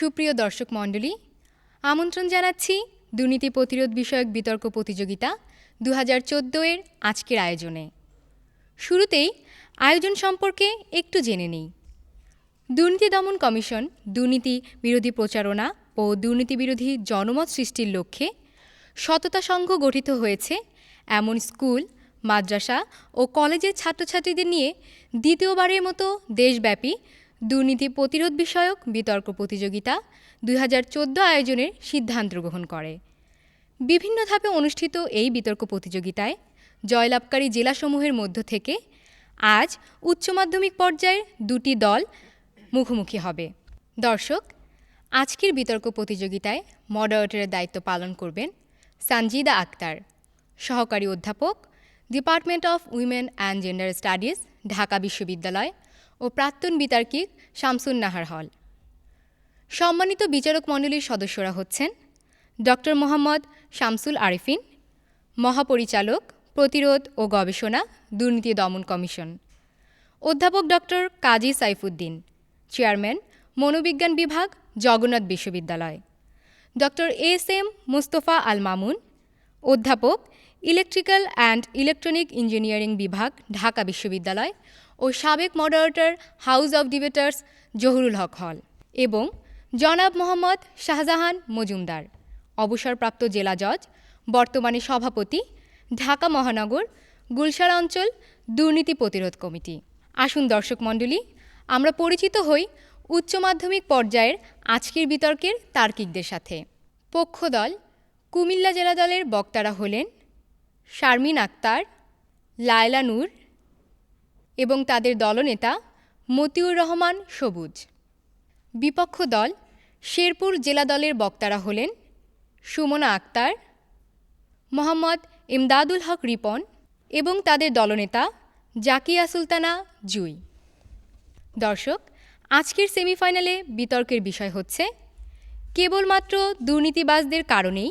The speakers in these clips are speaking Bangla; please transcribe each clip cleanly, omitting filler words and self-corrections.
সুপ্রিয় দর্শক মণ্ডলী, আমন্ত্রণ জানাচ্ছি দুর্নীতি প্রতিরোধ বিষয়ক বিতর্ক প্রতিযোগিতা 2014 এর আজকের আয়োজনে। শুরুতেই আয়োজন সম্পর্কে একটু জেনে নিই। দুর্নীতি দমন কমিশন দুর্নীতি বিরোধী প্রচারণা ও দুর্নীতি বিরোধী জনমত সৃষ্টির লক্ষ্যে সততা সংঘ গঠিত হয়েছে এমন স্কুল, মাদ্রাসা ও কলেজের ছাত্রছাত্রীদের নিয়ে দ্বিতীয়বারের মতো দেশব্যাপী দুর্নীতি প্রতিরোধ বিষয়ক বিতর্ক প্রতিযোগিতা 2014 আয়োজনের সিদ্ধান্ত গ্রহণ করে। বিভিন্ন ধাপে অনুষ্ঠিত এই বিতর্ক প্রতিযোগিতায় জয়লাভকারী জেলাসমূহের মধ্য থেকে আজ উচ্চ মাধ্যমিক পর্যায়ের দুটি দল মুখোমুখি হবে। দর্শক, আজকের বিতর্ক প্রতিযোগিতায় মডারেটরের দায়িত্ব পালন করবেন সানজিদা আক্তার, সহকারী অধ্যাপক, department of women and gender studies, Dhaka বিশ্ববিদ্যালয় ও প্রাক্তন বিতার্কিক শামসুন নাহার হল। সম্মানিত বিচারক মণ্ডলীর সদস্যরা হচ্ছেন ডক্টর মোহাম্মদ শামসুল আরেফিন, মহাপরিচালক, প্রতিরোধ ও গবেষণা, দুর্নীতি দমন কমিশন; অধ্যাপক ডক্টর কাজী সাইফুদ্দিন, চেয়ারম্যান, মনোবিজ্ঞান বিভাগ, জগন্নাথ বিশ্ববিদ্যালয়; doctor S M Mustafa Al Mamun, অধ্যাপক, ইলেকট্রিক্যাল অ্যান্ড ইলেকট্রনিক ইঞ্জিনিয়ারিং বিভাগ, ঢাকা বিশ্ববিদ্যালয় ও সাবেক মডারেটর, হাউস অব ডিবেটার্স, জহুরুল হক হল; এবং জনাব মোহাম্মদ শাহজাহান মজুমদার, অবসরপ্রাপ্ত জেলা জজ, বর্তমানে সভাপতি, ঢাকা মহানগর গুলশার অঞ্চল দুর্নীতি প্রতিরোধ কমিটি। আসুন দর্শক মণ্ডলী, আমরা পরিচিত হই উচ্চ মাধ্যমিক পর্যায়ের আজকের বিতর্কের তার্কিকদের সাথে। পক্ষদল কুমিল্লা জেলা দলের বক্তারা হলেন শারমিন আক্তার, লায়লা নূর এবং তাদের দলনেতা মতিউর রহমান সবুজ। বিপক্ষ দল শেরপুর জেলা দলের বক্তারা হলেন সুমনা আক্তার, মোহাম্মদ ইমদাদুল হক রিপন এবং তাদের দলনেতা জাকিয়া সুলতানা জুই। দর্শক, আজকের সেমিফাইনালে বিতর্কের বিষয় হচ্ছে কেবলমাত্র দুর্নীতিবাজদের কারণেই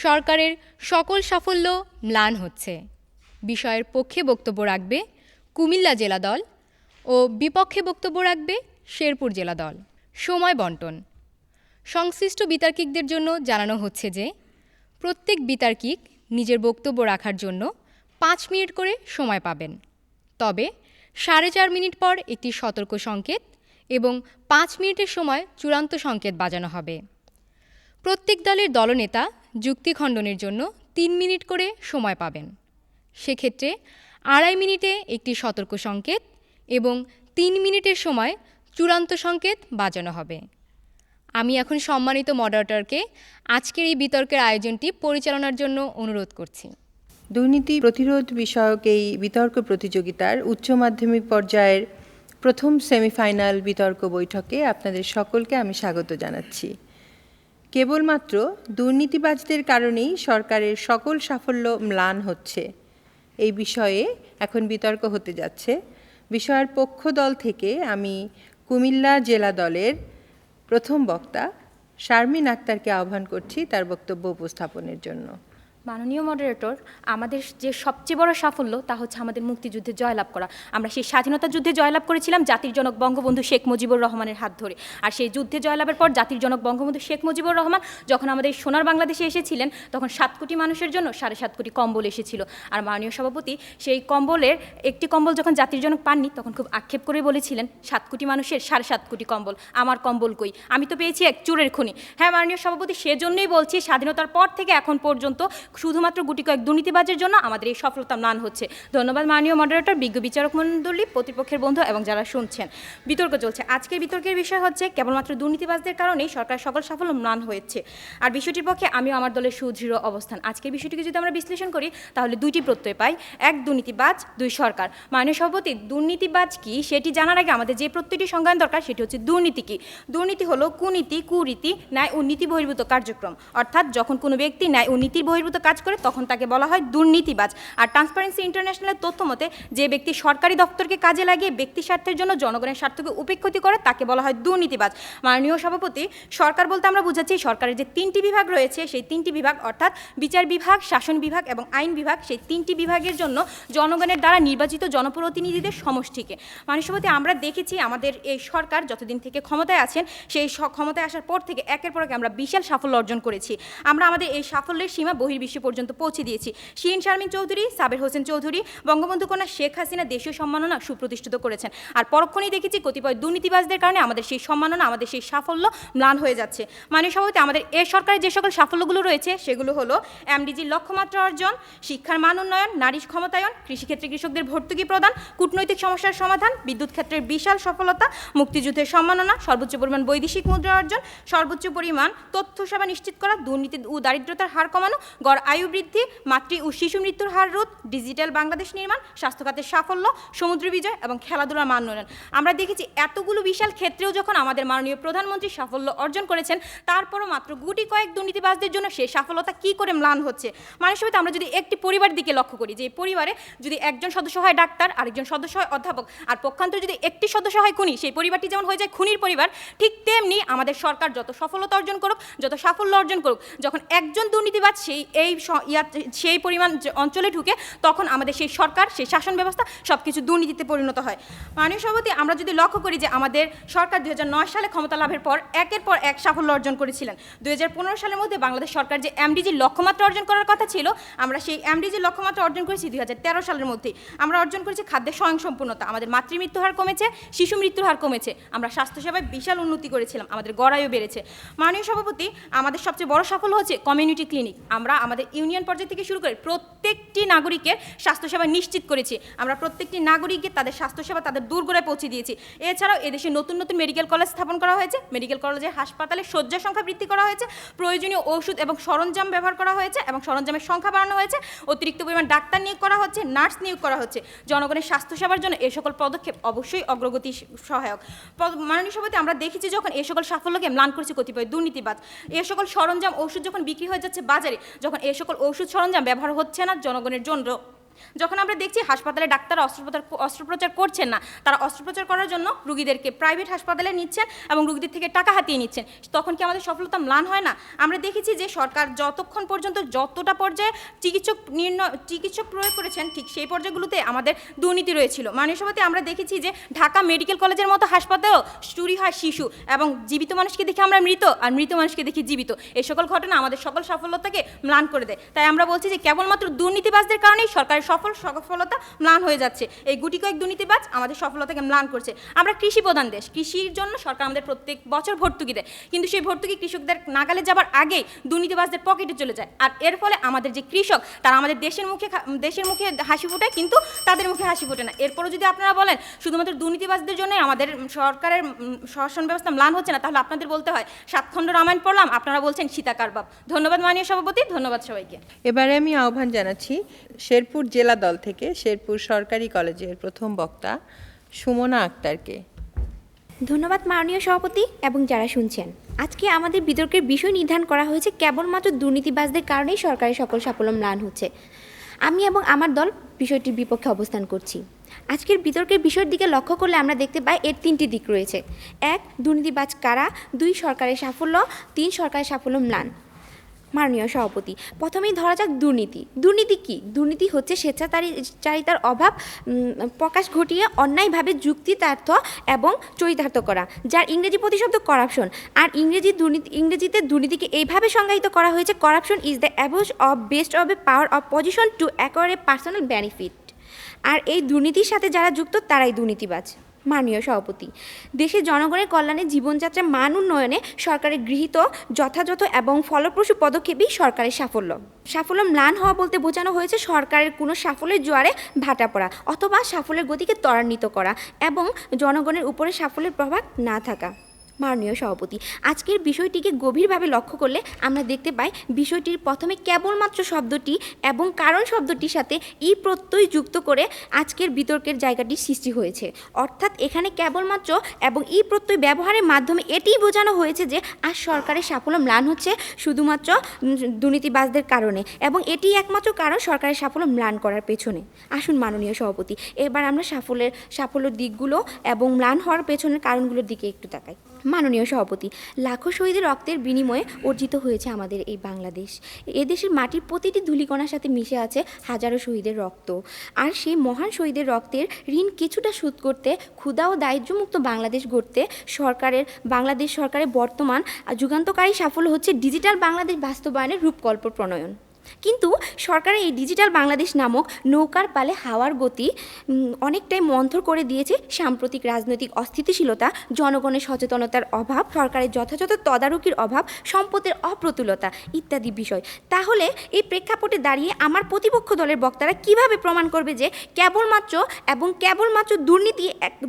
সরকারের সকল সাফল্য ম্লান হচ্ছে। বিষয়ের পক্ষে বক্তব্য রাখবে কুমিল্লা জেলা দল ও বিপক্ষে বক্তব্য রাখবে শেরপুর জেলা দল। সময় বন্টন: সংশ্লিষ্ট বিতার্কিকদের জন্য জানানো হচ্ছে যে প্রত্যেক বিতার্কিক নিজের বক্তব্য রাখার জন্য 5 মিনিট করে সময় পাবেন। তবে 4.5 মিনিট পর একটি সতর্ক সংকেত এবং 5 মিনিটের সময় চূড়ান্ত সংকেত বাজানো হবে। প্রত্যেক দলের দলনেতা যুক্তি খণ্ডনের জন্য 3 মিনিট করে সময় পাবেন। সেক্ষেত্রে 2.5 মিনিটে একটি সতর্ক সংকেত এবং 3 মিনিটের সময় চূড়ান্ত সংকেত বাজানো হবে। আমি এখন সম্মানিত মডারেটরকে আজকের এই বিতর্কের আয়োজনটি পরিচালনার জন্য অনুরোধ করছি। দুর্নীতি প্রতিরোধ বিষয়ক এই বিতর্ক প্রতিযোগিতার উচ্চ মাধ্যমিক পর্যায়ের প্রথম সেমিফাইনাল বিতর্ক বৈঠকে আপনাদের সকলকে আমি স্বাগত জানাচ্ছি। কেবলমাত্র দুর্নীতিবাজদের কারণেই সরকারের সকল সাফল্য ম্লান হচ্ছে, এই বিষয়ে এখন বিতর্ক হতে যাচ্ছে। বিষয়ের পক্ষ দল থেকে আমি কুমিল্লা জেলা দলের প্রথম বক্তা শারমিন আক্তারকে আহ্বান করছি তার বক্তব্য উপস্থাপনের জন্য। মাননীয় মডারেটর, আমাদের যে সবচেয়ে বড় সাফল্য তা হচ্ছে আমাদের মুক্তিযুদ্ধে জয়লাভ করা। আমরা সেই স্বাধীনতা যুদ্ধে জয়লাভ করেছিলাম জাতির জনক বঙ্গবন্ধু শেখ মুজিবুর রহমানের হাত ধরে। আর সেই যুদ্ধে জয়লাভের পর জাতির জনক বঙ্গবন্ধু শেখ মুজিবুর রহমান যখন আমাদের সোনার বাংলাদেশে এসেছিলেন, তখন 7 কোটি মানুষের জন্য 7.5 কোটি কম্বল এসেছিল। আর মাননীয় সভাপতি সেই কম্বলের একটি কম্বল যখন জাতির জনক পাননি, তখন খুব আক্ষেপ করে বলেছিলেন 7 কোটি মানুষের 7.5 কোটি কম্বল, আমার কম্বল কই, আমি তো পেয়েছি এক চোরের খনি। হ্যাঁ মাননীয় সভাপতি, সেজন্যই বলছি স্বাধীনতার পর থেকে এখন পর্যন্ত শুধুমাত্র গুটি কয়েক দুর্নীতিবাজের জন্য আমাদের এই সফলতা ম্লান হচ্ছে। ধন্যবাদ মাননীয় মডারেটর, বিজ্ঞ বিচারক মণ্ডলী, প্রতিপক্ষের বন্ধু এবং যারা শুনছেন। বিতর্ক চলছে। আজকের বিতর্কের বিষয় হচ্ছে কেবলমাত্র দুর্নীতিবাজদের কারণেই সরকার সকল সাফল্য ম্লান হয়েছে। আর বিষয়টির পক্ষে আমিও আমার দলের সুদৃঢ় অবস্থান। আজকের বিষয়টিকে যদি আমরা বিশ্লেষণ করি তাহলে 2টি প্রত্যয় পাই, 1 দুর্নীতিবাজ, 2 সরকার। মাননীয় সভাপতি, দুর্নীতিবাজ কি সেটি জানার আগে আমাদের যে প্রত্যয়টি সংজ্ঞায়ন দরকার সেটি হচ্ছে দুর্নীতি কি। দুর্নীতি হলো কুনীতি, কুরীতি, ন্যায় ও নীতি বহির্ভূত কার্যক্রম। অর্থাৎ যখন কোনো ব্যক্তি ন্যায় ও নীতির বহির্ভূত কাজ করে তখন তাকে বলা হয় দুর্নীতিবাজ। আর ট্রান্সপারেন্সি ইন্টারন্যাশনালের তথ্য মতে যে ব্যক্তি সরকারি দপ্তরকে কাজে লাগিয়ে ব্যক্তি স্বার্থের জন্য জনগণের স্বার্থকে উপেক্ষিত করে তাকে বলা হয় দুর্নীতিবাজ। মাননীয় সভাপতি, সরকার বলতে আমরা বুঝাচ্ছি সরকারের যে 3টি বিভাগ রয়েছে সেই 3টি বিভাগ অর্থাৎ বিচার বিভাগ, শাসন বিভাগ এবং আইন বিভাগ, সেই 3টি বিভাগের জন্য জনগণের দ্বারা নির্বাচিত জনপ্রতিনিধিদের সমষ্টিকে। মাননীয় সভাপতি, আমরা দেখেছি আমাদের এই সরকার যতদিন থেকে ক্ষমতায় আছেন সেই ক্ষমতায় আসার পর থেকে একের পর এক আমরা বিশাল সাফল্য অর্জন করেছি। আমরা আমাদের এই সাফল্যের সীমা বহির্বিশ্ব পর্যন্ত পৌঁছে দিয়েছি। শিরিন শারমিন চৌধুরী, সাবের হোসেন চৌধুরী, বঙ্গবন্ধু কন্যা শেখ হাসিনা দেশীয় সম্মাননা সুপ্রতিষ্ঠিত করেছেন। আর পরক্ষণেই দেখেছি কতিপয় দুর্নীতিবাজদের কারণে আমাদের সেই সম্মাননা, আমাদের সেই সাফল্য ম্লান হয়ে যাচ্ছে। মাননীয় সভাপতি, আমাদের এই সরকারের যে সকল সাফল্যগুলো রয়েছে সেগুলো হলো এমডিজির লক্ষ্যমাত্রা অর্জন, শিক্ষার মান উন্নয়ন, নারী ক্ষমতায়ন, কৃষিক্ষেত্রে কৃষকদের ভর্তুকি প্রদান, কূটনৈতিক সমস্যার সমাধান, বিদ্যুৎ ক্ষেত্রের বিশাল সফলতা, মুক্তিযুদ্ধের সম্মাননা, সর্বোচ্চ পরিমাণ বৈদেশিক মুদ্রা অর্জন, সর্বোচ্চ পরিমাণ তথ্য সেবা নিশ্চিত করা, দুর্নীতি ও দারিদ্রতার হার কমানো, গড় আয়ু বৃদ্ধি, মাতৃ ও শিশু মৃত্যুর হার রোধ, ডিজিটাল বাংলাদেশ নির্মাণ, স্বাস্থ্যখাতের সাফল্য, সমুদ্র বিজয় এবং খেলাধুলার মান উন্নয়ন। আমরা দেখেছি এতগুলো বিশাল ক্ষেত্রেও যখন আমাদের মাননীয় প্রধানমন্ত্রী সাফল্য অর্জন করেছেন, তারপরও মাত্র গুটি কয়েক দুর্নীতিবাজদের জন্য সেই সাফলতা কী করে ম্লান হচ্ছে। মানুষের সাথে আমরা যদি একটি পরিবারের দিকে লক্ষ্য করি, যে এই পরিবারে যদি একজন সদস্য হয় ডাক্তার, আরেকজন সদস্য হয় অধ্যাপক, আর পক্ষান্তরে যদি একটি সদস্য হয় খুনি, সেই পরিবারটি যেমন হয়ে যায় খুনির পরিবার, ঠিক তেমনি আমাদের সরকার যত সফলতা অর্জন করুক, যত সাফল্য অর্জন করুক, যখন একজন দুর্নীতিবাজ সেই পরিমাণ অঞ্চলে ঢুকে, তখন আমাদের সেই সরকার, সেই শাসন ব্যবস্থা সব কিছু দুর্নীতিতে পরিণত হয়। মাননীয় সভাপতি, আমরা যদি লক্ষ্য করি যে আমাদের সরকার 2009 সালে ক্ষমতা লাভের পর একের পর এক সাফল্য অর্জন করেছিলেন। 2015 সালের মধ্যে বাংলাদেশ সরকার যে এমডিজির লক্ষ্যমাত্রা অর্জন করার কথা ছিল, আমরা সেই এমডিজির লক্ষ্যমাত্রা অর্জন করেছি 2013 সালের মধ্যেই। আমরা অর্জন করেছি খাদ্যের স্বয়ংসম্পূর্ণতা, আমাদের মাতৃমৃত্যুর হার কমেছে, শিশু মৃত্যুর হার কমেছে, আমরা স্বাস্থ্যসেবায় বিশাল উন্নতি করেছিলাম, আমাদের গড়ায়ও বেড়েছে। মাননীয় সভাপতি, আমাদের সবচেয়ে বড় সাফল্য হচ্ছে কমিউনিটি ক্লিনিক। আমরা আমাদের ইউনিয়ন পর্যায় থেকে শুরু করে প্রত্যেকটি নাগরিকের স্বাস্থ্যসেবা নিশ্চিত করেছি। আমরা প্রত্যেকটি নাগরিককে তাদের স্বাস্থ্যসেবা তাদের দূরগোড়ায় পৌঁছে দিয়েছি। এছাড়াও এদেশে নতুন নতুন মেডিকেল কলেজ স্থাপন করা হয়েছে, মেডিকেল কলেজের হাসপাতালে শয্যা সংখ্যা বৃদ্ধি করা হয়েছে, প্রয়োজনীয় ওষুধ এবং সরঞ্জাম ব্যবহার করা হয়েছে এবং সরঞ্জামের সংখ্যা বাড়ানো হয়েছে, অতিরিক্ত পরিমাণ ডাক্তার নিয়োগ করা হচ্ছে, নার্স নিয়োগ করা হচ্ছে। জনগণের স্বাস্থ্যসেবার জন্য এই সকল পদক্ষেপ অবশ্যই অগ্রগতি সহায়ক। মাননীয় সভাপতি, আমরা দেখেছি যখন এই সকল সাফল্যকে ম্লান করেছে কতিপয় দুর্নীতিবাজ, এই সকল সরঞ্জাম ওষুধ যখন বিক্রি হয়ে যাচ্ছে বাজারে, যখন এই সকল ওষুধ সরঞ্জাম ব্যবহার হচ্ছে না জনগণের জন্য, যখন আমরা দেখছি হাসপাতালে ডাক্তাররা অস্ত্রোপচার করছেন না, তারা অস্ত্রোপচার করার জন্য রুগীদেরকে প্রাইভেট হাসপাতালে নিচ্ছেন এবং রুগীদের থেকে টাকা হাতিয়ে নিচ্ছেন, তখন কি আমাদের সফলতা ম্লান হয় না? আমরা দেখেছি যে সরকার যতক্ষণ পর্যন্ত যতটা পর্যায়ে চিকিৎসক প্রয়োগ করেছেন, ঠিক সেই পর্যায়গুলোতে আমাদের দুর্নীতি রয়েছিল। মাননীয় সভাপতি, আমরা দেখেছি যে ঢাকা মেডিকেল কলেজের মতো হাসপাতালেও চুরি হয় শিশু, এবং জীবিত মানুষকে দেখে আমরা মৃত, আর মৃত মানুষকে দেখি জীবিত। এই সকল ঘটনা আমাদের সকল সফলতাকে ম্লান করে দেয়। তাই আমরা বলছি যে কেবলমাত্র দুর্নীতিবাজদের কারণেই সরকারের সফলতা ম্লান হয়ে যাচ্ছে। এই গুটি কয়েক দুর্নীতিবাজ আমাদের সফলতাকে ম্লান করছে। আমরা কৃষি প্রধান দেশ, কৃষির জন্য সরকার আমাদের প্রত্যেক বছর ভর্তুকি দেয়, কিন্তু সেই ভর্তুকি কৃষকদের নাগালে যাবার আগেই দুর্নীতিবাজদের পকেটে চলে যায়। আর এর ফলে আমাদের যে কৃষক, তারা আমাদের দেশের মুখে হাসি ফোটায়, কিন্তু তাদের মুখে হাসি ফোটে না। এরপরও যদি আপনারা বলেন শুধুমাত্র দুর্নীতিবাজদের জন্য আমাদের সরকারের শাসন ব্যবস্থা ম্লান হচ্ছে না, তাহলে আপনাদের বলতে হয় 7 খণ্ড রামায়ণ পড়লাম, আপনারা বলছেন সীতাকার বাপ। ধন্যবাদ মাননীয় সভাপতি, ধন্যবাদ সবাইকে। এবারে আমি আহ্বান জানাচ্ছি শেরপুর জেলা দল থেকে শেরপুর সরকারি কলেজের প্রথম বক্তা সুমনা আক্তারকে। ধন্যবাদ মাননীয় সভাপতি এবং যারা শুনছেন। আজকে আমাদের বিতর্কের বিষয় নির্ধারণ করা হয়েছে কেবলমাত্র দুর্নীতিবাজদের কারণেই সরকারের সকল সাফল্য ম্লান হচ্ছে। আমি এবং আমার দল বিষয়টির বিপক্ষে অবস্থান করছি। আজকের বিতর্কের বিষয়ের দিকে লক্ষ্য করলে আমরা দেখতে পাই এর 3টি দিক রয়েছে। 1, দুর্নীতিবাজ কারা, 2, সরকারের সাফল্য, 3, সরকারের সাফল্য ম্লান। মাননীয় সভাপতি, প্রথমেই ধরা যাক দুর্নীতি। দুর্নীতি কি? দুর্নীতি হচ্ছে স্বেচ্ছাচারিতার অভাব প্রকাশ ঘটিয়ে অন্যায়ভাবে যুক্তিতার্থ এবং চরিতার্থ করা, যার ইংরেজি প্রতিশব্দ করাপশন। আর ইংরেজিতে দুর্নীতিকে এইভাবে সংজ্ঞায়িত করা হয়েছে: corruption is the abuse of best of a power of position to acquire a personal benefit. আর এই দুর্নীতির সাথে যারা যুক্ত তারাই দুর্নীতিবাজ। মাননীয় সভাপতি, দেশের জনগণের কল্যাণে জীবনযাত্রার মান উন্নয়নে সরকারের গৃহীত যথাযথ এবং ফলপ্রসূ পদক্ষেপই সরকারের সাফল্য। সাফল্য ম্লান হওয়া বলতে বোঝানো হয়েছে সরকারের কোনো সাফল্যের জোয়ারে ভাটা পড়া অথবা সাফল্যের গতিকে ত্বরান্বিত করা এবং জনগণের উপরে সাফল্যের প্রভাব না থাকা। মাননীয় সভাপতি, আজকের বিষয়টিকে গভীরভাবে লক্ষ্য করলে আমরা দেখতে পাই বিষয়টির প্রথমে কেবলমাত্র শব্দটি এবং কারণ শব্দটির সাথে ই প্রত্যয় যুক্ত করে আজকের বিতর্কের জায়গাটি সৃষ্টি হয়েছে। অর্থাৎ এখানে কেবলমাত্র এবং ই প্রত্যয় ব্যবহারের মাধ্যমে এটিই বোঝানো হয়েছে যে আজ সরকারের সাফল্য ম্লান হচ্ছে শুধুমাত্র দুর্নীতিবাজদের কারণে, এবং এটি একমাত্র কারণ সরকারের সাফল্য ম্লান করার পেছনে। আসুন মাননীয় সভাপতি, এবার আমরা সাফল্যের দিকগুলো এবং ম্লান হওয়ার পেছনের কারণগুলোর দিকে একটু তাকাই। মাননীয় সভাপতি, লাখো শহীদের রক্তের বিনিময়ে অর্জিত হয়েছে আমাদের এই বাংলাদেশ। এদেশের মাটির প্রতিটি ধূলিকণার সাথে মিশে আছে হাজারো শহীদের রক্ত, আর সেই মহান শহীদের রক্তের ঋণ কিছুটা শোধ করতে, ক্ষুধা ও দারিদ্র্যমুক্ত বাংলাদেশ গড়তে বাংলাদেশ সরকারের বর্তমান যুগান্তকারী সাফল্য হচ্ছে ডিজিটাল বাংলাদেশ বাস্তবায়নের রূপকল্প প্রণয়ন। কিন্তু সরকারের এই ডিজিটাল বাংলাদেশ নামক নৌকার পালে হাওয়ার গতি অনেকটাই মন্থর করে দিয়েছে সাম্প্রতিক রাজনৈতিক অস্থিতিশীলতা, জনগণের সচেতনতার অভাব, সরকারের যথাযথ তদারকির অভাব, সম্পদের অপ্রতুলতা ইত্যাদি বিষয়। তাহলে এই প্রেক্ষাপটে দাঁড়িয়ে আমার প্রতিপক্ষ দলের বক্তারা কিভাবে প্রমাণ করবে যে কেবলমাত্র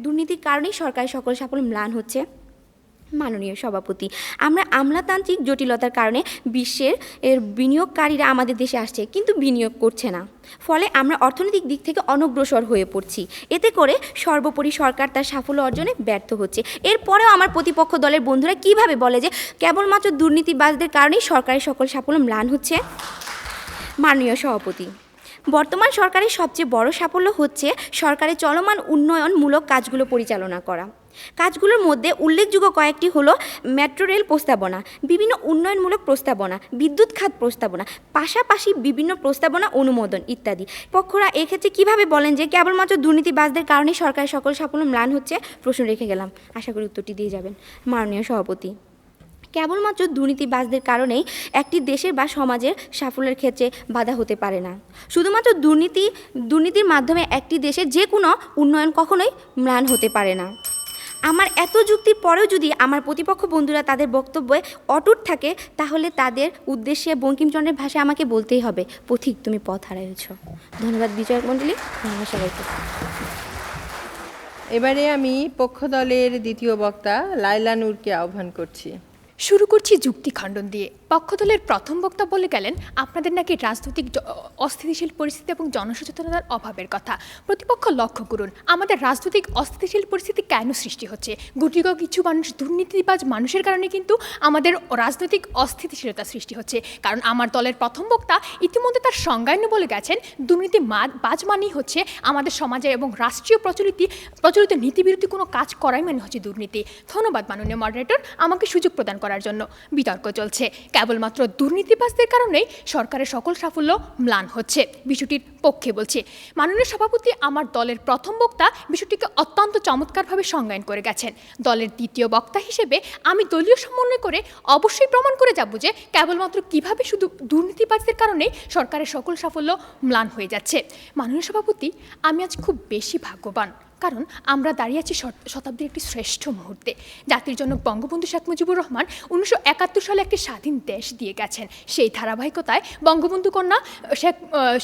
দুর্নীতির কারণেই সরকারের সকল সাফল্য ম্লান হচ্ছে? মাননীয় সভাপতি, আমরা আমলাতান্ত্রিক জটিলতার কারণে বিশ্বের বিনিয়োগকারীরা আমাদের দেশে আসছে কিন্তু বিনিয়োগ করছে না, ফলে আমরা অর্থনৈতিক দিক থেকে অনগ্রসর হয়ে পড়ছি। এতে করে সর্বোপরি সরকার তার সাফল্য অর্জনে ব্যর্থ হচ্ছে। এরপরেও আমার প্রতিপক্ষ দলের বন্ধুরা কিভাবে বলে যে কেবলমাত্র দুর্নীতিবাজদের কারণেই সরকারের সকল সাফল্য ম্লান হচ্ছে? মাননীয় সভাপতি, বর্তমান সরকারের সবচেয়ে বড় সাফল্য হচ্ছে সরকারের চলমান উন্নয়নমূলক কাজগুলো পরিচালনা করা। কাজগুলোর মধ্যে উল্লেখযোগ্য কয়েকটি হলো মেট্রো রেল প্রস্তাবনা, বিভিন্ন উন্নয়নমূলক প্রস্তাবনা, বিদ্যুৎ খাত প্রস্তাবনা, পাশাপাশি বিভিন্ন প্রস্তাবনা অনুমোদন ইত্যাদি। পক্ষরা এক্ষেত্রে কিভাবে বলেন যে কেবলমাত্র দুর্নীতিবাজদের কারণে সরকারের সকল সাফল্য ম্লান হচ্ছে? প্রশ্ন রেখে গেলাম, আশা করি উত্তরটি দিয়ে যাবেন। মাননীয় সভাপতি, কেবলমাত্র দুর্নীতিবাজদের কারণেই একটি দেশের বা সমাজের সাফল্যের ক্ষেত্রে বাধা হতে পারে না। শুধুমাত্র দুর্নীতির মাধ্যমে একটি দেশের যে কোনো উন্নয়ন কখনোই ম্লান হতে পারে না। আমার এত যুক্তির পরেও যদি আমার প্রতিপক্ষ বন্ধুরা তাদের বক্তব্যে অটুট থাকে, তাহলে তাদের উদ্দেশ্যে বঙ্কিমচন্দ্রের ভাষায় আমাকে বলতেই হবে, পথিক তুমি পথ হারাইছ। ধন্যবাদ বিজয়ক মণ্ডলী, ধন্যবাদ সবাইকে। এবারে আমি পক্ষ দলের দ্বিতীয় বক্তা লায়লা নূরকে আহ্বান করছি। শুরু করছি যুক্তি খণ্ডন দিয়ে। পক্ষদলের প্রথম বক্তা বলে গেলেন আপনাদের নাকি রাজনৈতিক অস্থিতিশীল পরিস্থিতি এবং জনসচেতনতার অভাবের কথা। প্রতিপক্ষ লক্ষ্য করুন আমাদের রাজনৈতিক অস্থিতিশীল পরিস্থিতি কেন সৃষ্টি হচ্ছে। গুটিক কিছু মানুষ দুর্নীতিবাজ মানুষের কারণে কিন্তু আমাদের রাজনৈতিক অস্থিতিশীলতা সৃষ্টি হচ্ছে। কারণ আমার দলের প্রথম বক্তা ইতিমধ্যে তার সংজ্ঞায়নে বলে গেছেন দুর্নীতিবাজ মানেই হচ্ছে আমাদের সমাজে এবং রাষ্ট্রীয় প্রচলিত নীতিবিরোধী কোনো কাজ করাই মানে হচ্ছে দুর্নীতি। ধন্যবাদ মাননীয় মডারেটর আমাকে সুযোগ প্রদান করার জন্য। বিতর্ক চলছে কেবলমাত্র দুর্নীতিবাজদের কারণেই সরকারের সকল সাফল্য ম্লান হচ্ছে, বিষয়টির পক্ষে বলছে। মাননীয় সভাপতি আমার দলের প্রথম বক্তা বিষয়টিকে অত্যন্ত চমৎকারভাবে সংজ্ঞায়ন করে গেছেন। দলের দ্বিতীয় বক্তা হিসেবে আমি দলীয় সমন্বয় করে অবশ্যই প্রমাণ করে যাব যে কেবলমাত্র কিভাবে শুধু দুর্নীতিবাজদের কারণেই সরকারের সকল সাফল্য ম্লান হয়ে যাচ্ছে। মাননীয় সভাপতি আমি আজ খুব বেশি ভাগ্যবান, কারণ আমরা দাঁড়িয়ে আছি শতাব্দীর একটি শ্রেষ্ঠ মুহূর্তে। জাতির জনক বঙ্গবন্ধু শেখ মুজিবুর রহমান 1971 সালে একটি স্বাধীন দেশ দিয়ে গেছেন। সেই ধারাবাহিকতায় বঙ্গবন্ধু কন্যা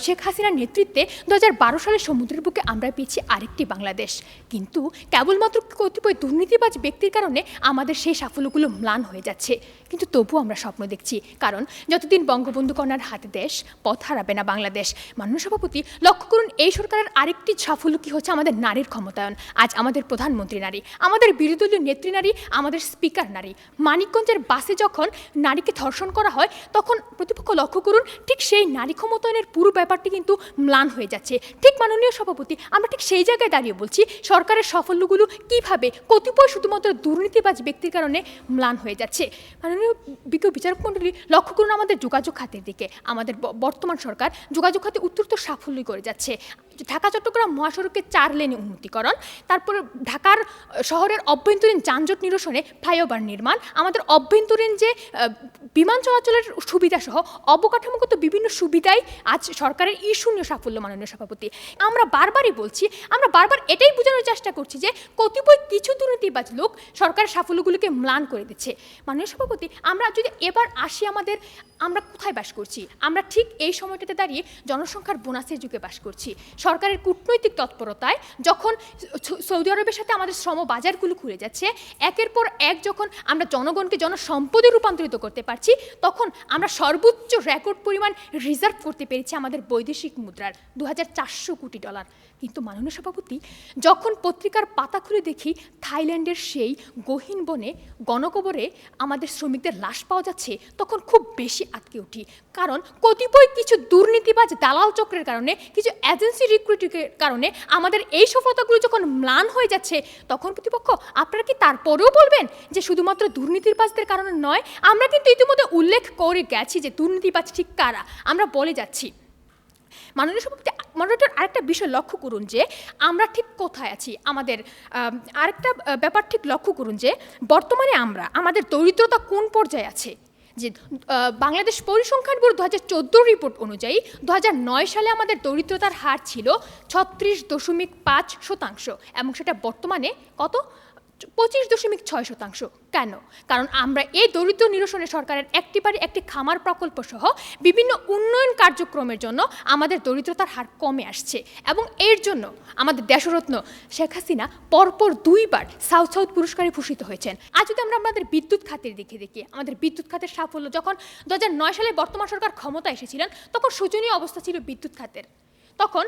শেখ হাসিনার নেতৃত্বে 2012 সালে সমুদ্রের বুকে আমরা পেয়েছি আরেকটি বাংলাদেশ। কিন্তু কেবলমাত্র কতিপয় দুর্নীতিবাজ ব্যক্তির কারণে আমাদের সেই সাফল্যগুলো ম্লান হয়ে যাচ্ছে। কিন্তু তবুও আমরা স্বপ্ন দেখছি, কারণ যতদিন বঙ্গবন্ধু কন্যার হাতে দেশ, পথ হারাবে না বাংলাদেশ। মাননীয় সভাপতি লক্ষ্য করুন এই সরকারের আরেকটি সাফল্য কি হচ্ছে আমাদের নারীর ক্ষমতায়ন। আজ আমাদের প্রধানমন্ত্রী নারী, আমাদের বিরোধী দলীয় নেত্রী নারী, আমাদের স্পিকার নারী। মানিকগঞ্জের বাসে যখন নারীকে ধর্ষণ করা হয় তখন প্রতিপক্ষ লক্ষ্য করুন ঠিক সেই নারী ক্ষমতায়নের পুরো ব্যাপারটি কিন্তু ম্লান হয়ে যাচ্ছে। ঠিক মাননীয় সভাপতি আমরা ঠিক সেই জায়গায় দাঁড়িয়ে বলছি সরকারের সাফল্যগুলো কিভাবে কতিপয় শুধুমাত্র দুর্নীতিবাজ ব্যক্তির কারণে ম্লান হয়ে যাচ্ছে। মাননীয় বিজ্ঞ বিচারক মণ্ডলী লক্ষ্য করুন আমাদের যোগাযোগ খাতের দিকে। আমাদের বর্তমান সরকার যোগাযোগ খাতে উত্তরোত্তর সাফল্যই করে যাচ্ছে। ঢাকা চট্টগ্রাম মহাসড়কে 4 লেনে উন্নতিকরণ, তারপরে ঢাকার শহরের অভ্যন্তরীণ যানজট নিরসনে ফ্লাইওভার নির্মাণ, আমাদের অভ্যন্তরীণ যে বিমান চলাচলের সুবিধা সহ অবকাঠামোগত বিভিন্ন সুবিধাই আজ সরকারের ঈর্ষণীয় সাফল্য। মাননীয় সভাপতি আমরা বারবারই বলছি, আমরা বারবার এটাই বোঝানোর চেষ্টা করছি যে কতিপয় কিছু দুর্নীতিবাজ লোক সরকারের সাফল্যগুলোকে ম্লান করে দিচ্ছে। মাননীয় সভাপতি আমরা যদি এবার আসি আমরা কোথায় বাস করছি? আমরা ঠিক এই সময়টাতে দাঁড়িয়ে জনসংখ্যার বোনাসের যুগে বাস করছি। সরকারের কূটনৈতিক তৎপরতায় যখন সৌদি আরবের সাথে আমাদের শ্রম বাজারগুলো খুলে যাচ্ছে, একের পর এক যখন আমরা জনগণকে জনসম্পদে রূপান্তরিত করতে পারছি, তখন আমরা সর্বোচ্চ রেকর্ড পরিমাণ রিজার্ভ করতে পেরেছি আমাদের বৈদেশিক মুদ্রার $2400 কোটি। কিন্তু মাননীয় সভাপতি, যখন পত্রিকার পাতা খুলে দেখি থাইল্যান্ডের সেই গহীন বনে গণকবরে আমাদের শ্রমিকদের লাশ পাওয়া যাচ্ছে, তখন খুব বেশি আটকে উঠি। কারণ কতিপয় কিছু দুর্নীতিবাজ দালাল চক্রের কারণে, কিছু এজেন্সি রিক্রুটিংয়ের কারণে আমাদের এই সফলতাগুলো যখন ম্লান হয়ে যাচ্ছে, তখন প্রতিপক্ষ আপনারা কি তারপরেও বলবেন যে শুধুমাত্র দুর্নীতিবাজদের কারণে নয়? আমরা কিন্তু ইতিমধ্যে উল্লেখ করে গেছি যে দুর্নীতিবাজ ঠিক কারা, আমরা বলে যাচ্ছি। মাননীয় সভাপতি, মডারেটর, আরেকটা বিষয় লক্ষ্য করুন যে আমরা ঠিক কোথায় আছি। আমাদের আরেকটা ব্যাপার ঠিক লক্ষ্য করুন যে বর্তমানে আমাদের দরিদ্রতা কোন পর্যায়ে আছে। যে বাংলাদেশ পরিসংখ্যান ব্যুরো 2014 রিপোর্ট অনুযায়ী 2009 সালে আমাদের দরিদ্রতার হার ছিল 36.5%, এবং সেটা বর্তমানে কত? 25.6%। কেন? কারণ আমরা এই দরিদ্র নিরসনে সরকারের একটি বাড়ি একটি খামার প্রকল্প সহ বিভিন্ন উন্নয়ন কার্যক্রমের জন্য আমাদের দরিদ্রতার হার কমে আসছে, এবং এর জন্য আমাদের দেশরত্ন শেখ হাসিনা পরপর 2 বার সাউথ পুরস্কারে ভূষিত হয়েছেন। আর যদি আমরা আমাদের বিদ্যুৎ খাতের দিকে দেখি, আমাদের বিদ্যুৎ খাতের সাফল্য, যখন 2009 সালে বর্তমান সরকার ক্ষমতা এসেছিলেন, তখন শোচনীয় অবস্থা ছিল বিদ্যুৎ খাতের। তখন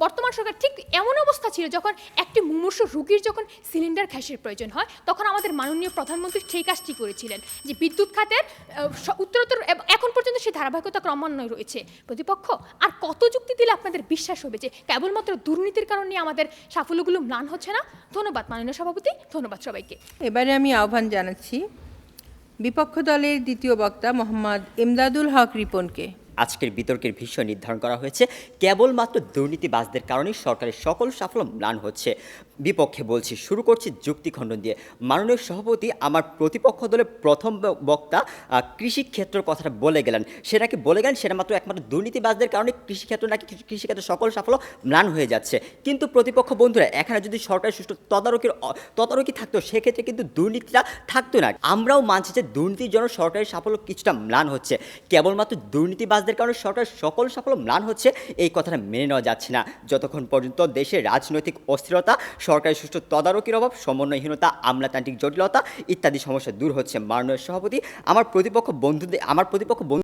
বর্তমান সরকার ঠিক এমন অবস্থা ছিল, যখন একটি মুমূর্ষু রোগীর যখন সিলিন্ডার গ্যাসের প্রয়োজন হয়, তখন আমাদের মাননীয় প্রধানমন্ত্রী সেই কাজটি করেছিলেন যে বিদ্যুৎ খাতের উত্তরোত্তর এখন পর্যন্ত সেই ধারাবাহিকতা ক্রমান্বয়ে রয়েছে। প্রতিপক্ষ আর কত যুক্তি দিলে আপনাদের বিশ্বাস হবে যে কেবলমাত্র দুর্নীতির কারণে আমাদের সাফল্যগুলো ম্লান হচ্ছে না? ধন্যবাদ মাননীয় সভাপতি, ধন্যবাদ সবাইকে। এবারে আমি আহ্বান জানাচ্ছি বিপক্ষ দলের দ্বিতীয় বক্তা মোহাম্মদ ইমদাদুল হক রিপনকে। আজকের বিতর্কের বিষয় নির্ধারণ করা হয়েছে কেবলমাত্র দুর্নীতিবাজদের কারণেই সরকারের সকল সাফল্য ম্লান হচ্ছে। বিপক্ষে বলছি, শুরু করছি যুক্তি খণ্ডন দিয়ে। মাননীয় সভাপতি আমার প্রতিপক্ষ দলের প্রথম বক্তা কৃষিক্ষেত্রের কথাটা বলে গেলেন, সেটা মাত্র একমাত্র দুর্নীতিবাজদের কারণে কৃষিক্ষেত্রের সকল সাফল্য ম্লান হয়ে যাচ্ছে। কিন্তু প্রতিপক্ষ বন্ধুরা, এখানে যদি সরকারের সুষ্ঠু তদারকি থাকতো, সেক্ষেত্রে কিন্তু দুর্নীতিটা থাকতো না। আমরাও মানছি যে দুর্নীতির জন্য সরকারের সাফল্য কিছুটা ম্লান হচ্ছে। কেবলমাত্র দুর্নীতিবাজদের কারণে সরকারের সকল সাফল্য ম্লান হচ্ছে, এই কথাটা মেনে নেওয়া যাচ্ছে না। যতক্ষণ পর্যন্ত দেশে রাজনৈতিক অস্থিরতা, সরকারের সুষ্ঠু তদারকির অভাব, সমন্বয়হীনতা, আমলাতান্ত্রিক জটিলতা ইত্যাদি সমস্যা দূর হচ্ছে। মাননীয় সভাপতি, আমার প্রতিপক্ষ বন্ধু